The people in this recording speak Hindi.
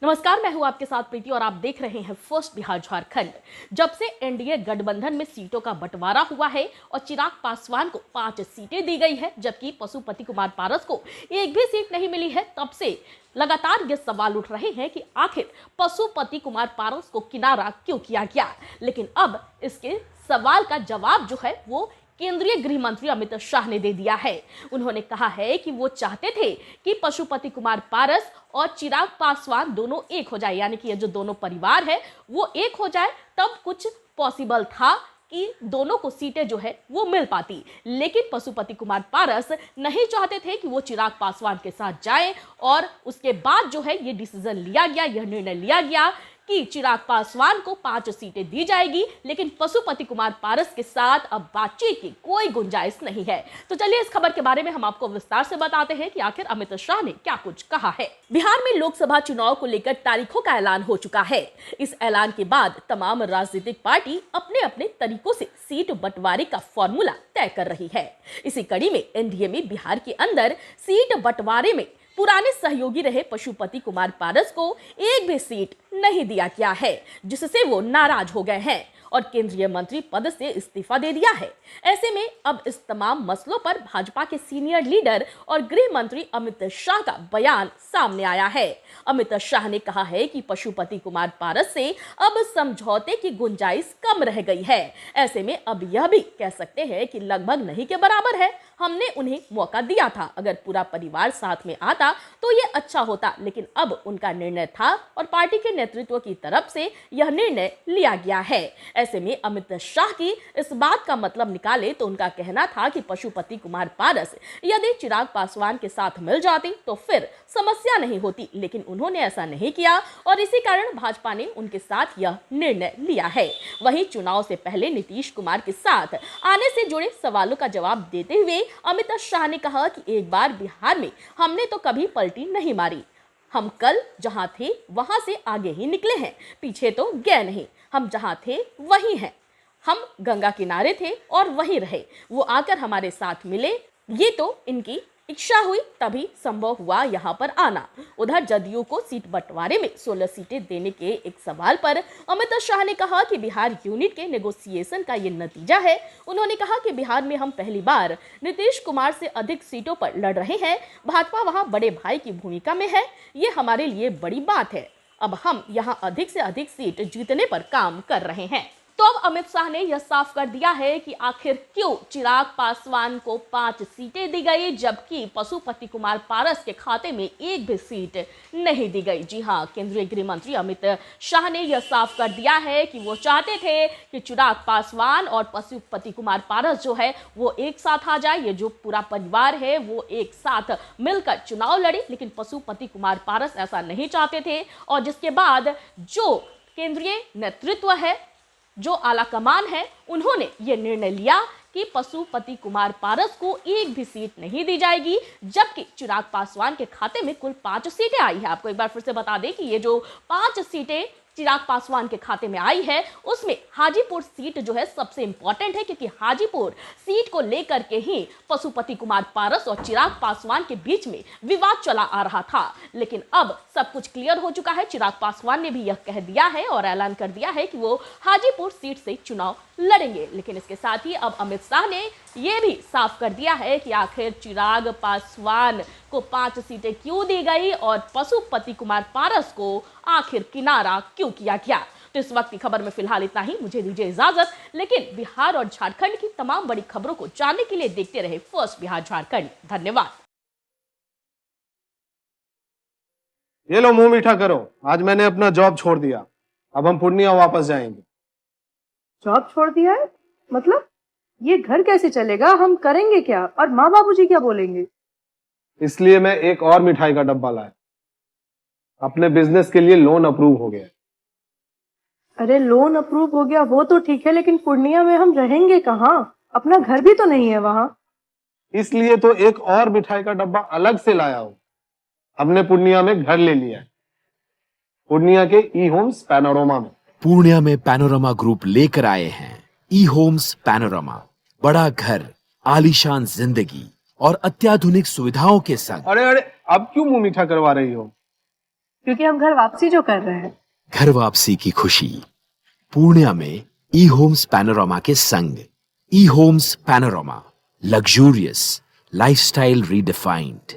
नमस्कार, मैं हूं आपके साथ प्रीति और आप देख रहे हैं फर्स्ट बिहार झारखंड। जब से एनडीए गठबंधन में सीटों का बंटवारा हुआ है और चिराग पासवान को 5 सीटें दी गई है, जबकि पशुपति कुमार पारस को एक भी सीट नहीं मिली है, तब से लगातार ये सवाल उठ रहे हैं कि आखिर पशुपति कुमार पारस को किनारा क्यों किया गया। लेकिन अब इसके सवाल का जवाब जो है वो केंद्रीय गृह मंत्री अमित शाह ने दे दिया है। उन्होंने कहा है कि वो चाहते थे कि पशुपति कुमार पारस और चिराग पासवान दोनों एक हो जाए, यानी कि ये जो दोनों परिवार है वो एक हो जाए, तब कुछ पॉसिबल था कि दोनों को सीटें जो है वो मिल पाती। लेकिन पशुपति कुमार पारस नहीं चाहते थे कि वो चिराग पासवान के साथ जाएं और उसके बाद जो है ये डिसीजन लिया गया, यह निर्णय लिया गया कि चिराग पासवान को 5 सीटें दी जाएगी, लेकिन पशुपति कुमार पारस के साथ अब बातचीत की कोई गुंजाइश नहीं है। तो चलिए इस खबर के बारे में हम आपको विस्तार से बताते हैं कि आखिर अमित शाह ने क्या कुछ कहा है। बिहार में लोकसभा चुनाव को लेकर तारीखों का ऐलान हो चुका है। इस ऐलान के बाद तमाम राजनीतिक पार्टी अपने अपने तरीकों से सीट बंटवारे का फॉर्मूला तय कर रही है। इसी कड़ी में एनडीए में बिहार के अंदर सीट बंटवारे में पुराने सहयोगी रहे पशुपति कुमार पारस को एक भी सीट नहीं दिया गया है, जिससे वो नाराज हो गए हैं और केंद्रीय मंत्री पद से इस्तीफा दे दिया है। ऐसे में अब इस तमाम मसलों पर भाजपा के सीनियर लीडर और गृह मंत्री अमित शाह का बयान सामने आया है। अमित शाह ने कहा है कि पशुपति कुमार पारस से अब समझौते की गुंजाइश कम रह गई है। ऐसे में अब यह भी कह सकते हैं कि लगभग नहीं के बराबर है। हमने उन्हें मौका दिया था, अगर पूरा परिवार साथ में आता तो ये अच्छा होता, लेकिन अब उनका निर्णय था और पार्टी के नेतृत्व की तरफ से यह निर्णय लिया गया है। ऐसे में अमित शाह की इस बात का मतलब निकाले तो उनका कहना था कि पशुपति कुमार पारस यदि चिराग पासवान के साथ मिल जाती तो फिर समस्या नहीं होती, लेकिन उन्होंने ऐसा नहीं किया और इसी कारण भाजपा ने उनके साथ यह निर्णय लिया है। वहीं चुनाव से पहले नीतीश कुमार के साथ आने से जुड़े सवालों का जवाब देते हुए अमित शाह ने कहा कि एक बार बिहार में हमने तो कभी पलटी नहीं मारी। हम कल जहां थे वहां से आगे ही निकले हैं, पीछे तो गए नहीं। हम जहां थे वहीं हैं। हम गंगा किनारे थे और वहीं रहे। वो आकर हमारे साथ मिले, ये तो इनकी इच्छा हुई तभी संभव हुआ यहाँ पर आना। उधर जदयू को सीट बंटवारे में 16 सीटें देने के एक सवाल पर अमित शाह ने कहा कि बिहार यूनिट के नेगोशिएशन का ये नतीजा है। उन्होंने कहा कि बिहार में हम पहली बार नीतीश कुमार से अधिक सीटों पर लड़ रहे हैं। भाजपा वहाँ बड़े भाई की भूमिका में है, ये हमारे लिए बड़ी बात है। अब हम यहाँ अधिक से अधिक सीट जीतने पर काम कर रहे हैं। तो अब अमित शाह ने यह साफ कर दिया है कि आखिर क्यों चिराग पासवान को 5 सीटें दी गई, जबकि पशुपति कुमार पारस के खाते में एक भी सीट नहीं दी गई। जी हां, केंद्रीय गृह मंत्री अमित शाह ने यह साफ कर दिया है कि वो चाहते थे कि चिराग पासवान और पशुपति कुमार पारस जो है वो एक साथ आ जाए, ये जो पूरा परिवार है वो एक साथ मिलकर चुनाव लड़े, लेकिन पशुपति कुमार पारस ऐसा नहीं चाहते थे। और जिसके बाद जो केंद्रीय नेतृत्व है, जो आला कमान है, उन्होंने ये निर्णय लिया कि पशुपति कुमार पारस को एक भी सीट नहीं दी जाएगी, जबकि चिराग पासवान के खाते में कुल 5 सीटें आई है। आपको एक बार फिर से बता दें कि ये जो 5 सीटें चिराग पासवान के खाते में आई है, उसमें हाजीपुर सीट जो है सबसे इंपॉर्टेंट है, क्योंकि हाजीपुर सीट को लेकर के ही पशुपति कुमार पारस और चिराग पासवान के बीच में विवाद चला आ रहा था। लेकिन अब सब कुछ क्लियर हो चुका है। चिराग पासवान ने भी यह कह दिया है और ऐलान कर दिया है कि वो हाजीपुर सीट से चुनाव लड़ेंगे। लेकिन इसके साथ ही अब अमित शाह ने यह भी साफ कर दिया है कि आखिर चिराग पासवान को 5 सीटें क्यों दी गई और पशुपति कुमार पारस को आखिर किनारा क्यों किया गया। तो इस वक्त की खबर में फिलहाल इतना ही। मुझे दीजिए इजाजत, लेकिन बिहार और झारखंड की तमाम बड़ी खबरों को जानने के लिए देखते रहे फर्स्ट बिहार झारखंड। धन्यवाद। ये लो मुंह मीठा करो, आज मैंने अपना जॉब छोड़ दिया। अब हम पूर्णिया वापस जाएंगे। जॉब छोड़ दिया है? मतलब ये घर कैसे चलेगा? हम करेंगे क्या? और माँ बाबूजी क्या बोलेंगे? इसलिए मैं एक और मिठाई का डब्बा लाया। अपने बिजनेस के लिए लोन अप्रूव हो गया। अरे लोन अप्रूव हो गया वो तो ठीक है, लेकिन पूर्णिया में हम रहेंगे कहाँ? अपना घर भी तो नहीं है वहाँ। इसलिए तो एक और मिठाई का डब्बा अलग से लाया हूं। हमने पूर्णिया में घर ले लिया है, पूर्णिया के ई होम्स पैनोरमा में। पूर्णिया में पैनोरमा ग्रुप लेकर आए हैं ई होम्स पैनोरमा। बड़ा घर, आलीशान जिंदगी और अत्याधुनिक सुविधाओं के संग। अरे अरे, अब क्यों मुंह मीठा करवा रही हो? क्योंकि हम घर वापसी जो कर रहे हैं। घर वापसी की खुशी पूर्णिया में ई होम्स पैनोरामा के संग। ई homes panorama, luxurious lifestyle redefined.